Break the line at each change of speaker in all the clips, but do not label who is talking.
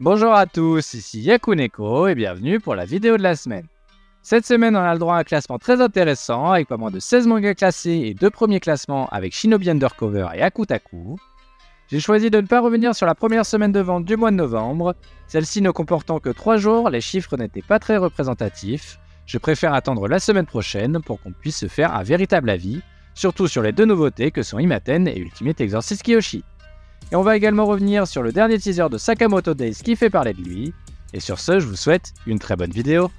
Bonjour à tous, ici Yakuneko et bienvenue pour la vidéo de la semaine. Cette semaine, on a le droit à un classement très intéressant avec pas moins de 16 mangas classés et 2 premiers classements avec Shinobi Undercover et Akutaku. J'ai choisi de ne pas revenir sur la première semaine de vente du mois de novembre, celle-ci ne comportant que 3 jours, les chiffres n'étaient pas très représentatifs. Je préfère attendre la semaine prochaine pour qu'on puisse se faire un véritable avis, surtout sur les deux nouveautés que sont Imaten et Ultimate Exorcist Kiyoshi. Et on va également revenir sur le dernier teaser de Sakamoto Days qui fait parler de lui. Et sur ce, je vous souhaite une très bonne vidéo.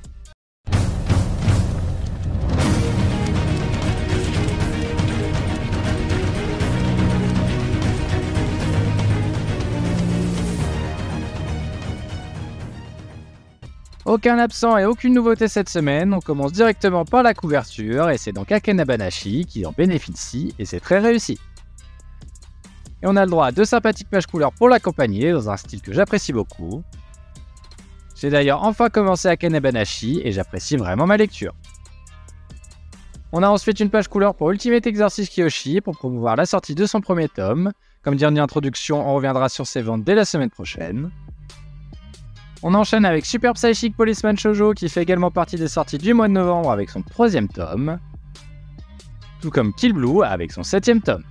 Aucun absent et aucune nouveauté cette semaine, on commence directement par la couverture et c'est donc Akane Banashi qui en bénéficie et c'est très réussi. Et on a le droit à 2 sympathiques pages couleurs pour l'accompagner dans un style que j'apprécie beaucoup. J'ai d'ailleurs enfin commencé Akane Banashi et j'apprécie vraiment ma lecture. On a ensuite une page couleur pour Ultimate Exorcist Kiyoshi pour promouvoir la sortie de son premier tome. Comme dit en introduction, on reviendra sur ses ventes dès la semaine prochaine. On enchaîne avec Super Psychic Policeman Shoujo qui fait également partie des sorties du mois de novembre avec son 3e tome. Tout comme Kill Blue avec son 7e tome.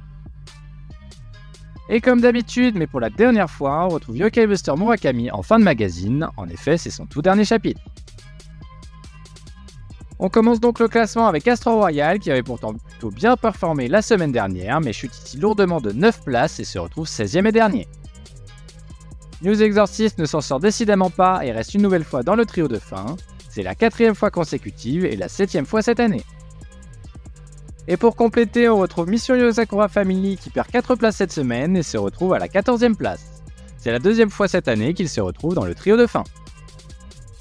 Et comme d'habitude, mais pour la dernière fois, on retrouve Yokai Buster Murakami en fin de magazine, en effet c'est son tout dernier chapitre. On commence donc le classement avec Astro Royal qui avait pourtant plutôt bien performé la semaine dernière, mais chute ici lourdement de 9 places et se retrouve 16e et dernier. News Exorcist ne s'en sort décidément pas et reste une nouvelle fois dans le trio de fin, c'est la 4e fois consécutive et la 7e fois cette année. Et pour compléter, on retrouve Mission Yosakura Family qui perd 4 places cette semaine et se retrouve à la 14e place. C'est la 2e fois cette année qu'il se retrouve dans le trio de fin.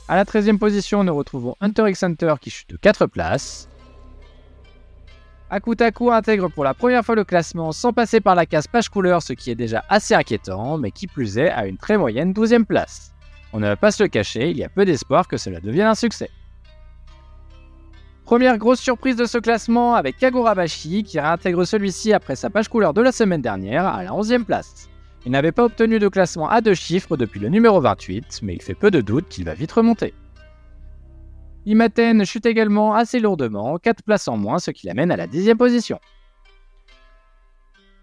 A la 13e position, nous retrouvons Hunter x Hunter qui chute de 4 places. Akutaku intègre pour la première fois le classement sans passer par la case page couleur, ce qui est déjà assez inquiétant, mais qui plus est à une très moyenne 12e place. On ne va pas se le cacher, il y a peu d'espoir que cela devienne un succès. Première grosse surprise de ce classement avec Kagurabashi qui réintègre celui-ci après sa page couleur de la semaine dernière à la 11e place. Il n'avait pas obtenu de classement à 2 chiffres depuis le numéro 28, mais il fait peu de doute qu'il va vite remonter. Imaten chute également assez lourdement, 4 places en moins, ce qui l'amène à la 10e position.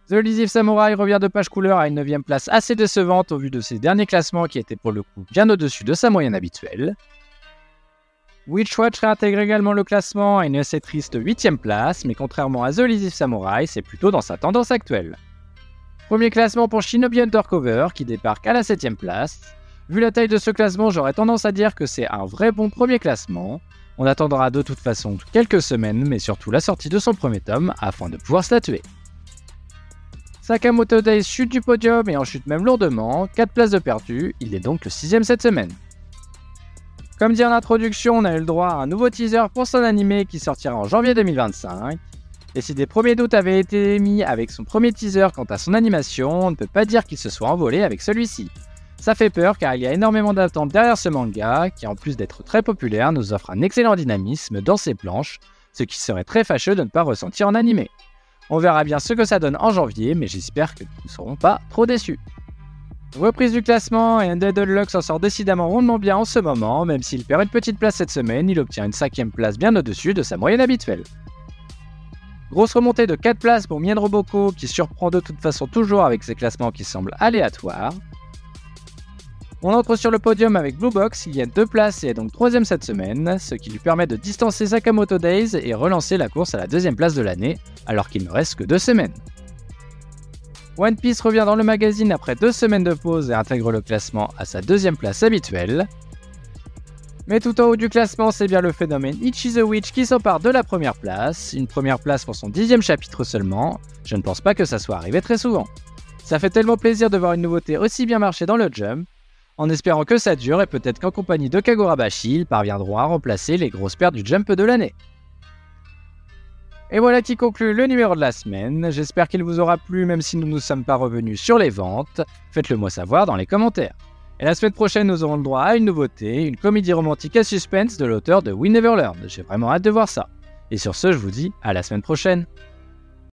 The Elusive Samurai revient de page couleur à une 9e place assez décevante au vu de ses derniers classements qui étaient pour le coup bien au-dessus de sa moyenne habituelle. Witchwatch réintègre également le classement à une assez triste 8e place, mais contrairement à The Elusive Samurai, c'est plutôt dans sa tendance actuelle. Premier classement pour Shinobi Undercover qui débarque à la 7e place. Vu la taille de ce classement, j'aurais tendance à dire que c'est un vrai bon premier classement. On attendra de toute façon quelques semaines, mais surtout la sortie de son premier tome afin de pouvoir statuer. Sakamoto Days chute du podium et en chute même lourdement, 4 places de perdu, il est donc le 6e cette semaine. Comme dit en introduction, on a eu le droit à un nouveau teaser pour son animé qui sortira en janvier 2025. Et si des premiers doutes avaient été émis avec son premier teaser quant à son animation, on ne peut pas dire qu'il se soit envolé avec celui-ci. Ça fait peur car il y a énormément d'attentes derrière ce manga, qui en plus d'être très populaire, nous offre un excellent dynamisme dans ses planches, ce qui serait très fâcheux de ne pas ressentir en animé. On verra bien ce que ça donne en janvier, mais j'espère que nous ne serons pas trop déçus. Reprise du classement et Undead Unluck s'en sort décidément rondement bien en ce moment, même s'il perd une petite place cette semaine, il obtient une 5e place bien au-dessus de sa moyenne habituelle. Grosse remontée de 4 places pour Mien Roboko qui surprend de toute façon toujours avec ses classements qui semblent aléatoires. On entre sur le podium avec Blue Box, il y a 2 places et est donc 3e cette semaine, ce qui lui permet de distancer Sakamoto Days et relancer la course à la 2e place de l'année, alors qu'il ne reste que 2 semaines. One Piece revient dans le magazine après 2 semaines de pause et intègre le classement à sa 2e place habituelle. Mais tout en haut du classement, c'est bien le phénomène Ichi the Witch qui s'empare de la première place, une première place pour son 10e chapitre seulement, je ne pense pas que ça soit arrivé très souvent. Ça fait tellement plaisir de voir une nouveauté aussi bien marcher dans le Jump, en espérant que ça dure et peut-être qu'en compagnie de Kagurabashi, ils parviendront à remplacer les grosses pertes du Jump de l'année. Et voilà qui conclut le numéro de la semaine, j'espère qu'il vous aura plu même si nous ne sommes pas revenus sur les ventes, faites-le moi savoir dans les commentaires. Et la semaine prochaine nous aurons le droit à une nouveauté, une comédie romantique à suspense de l'auteur de We Never Learned, j'ai vraiment hâte de voir ça. Et sur ce je vous dis à la semaine prochaine.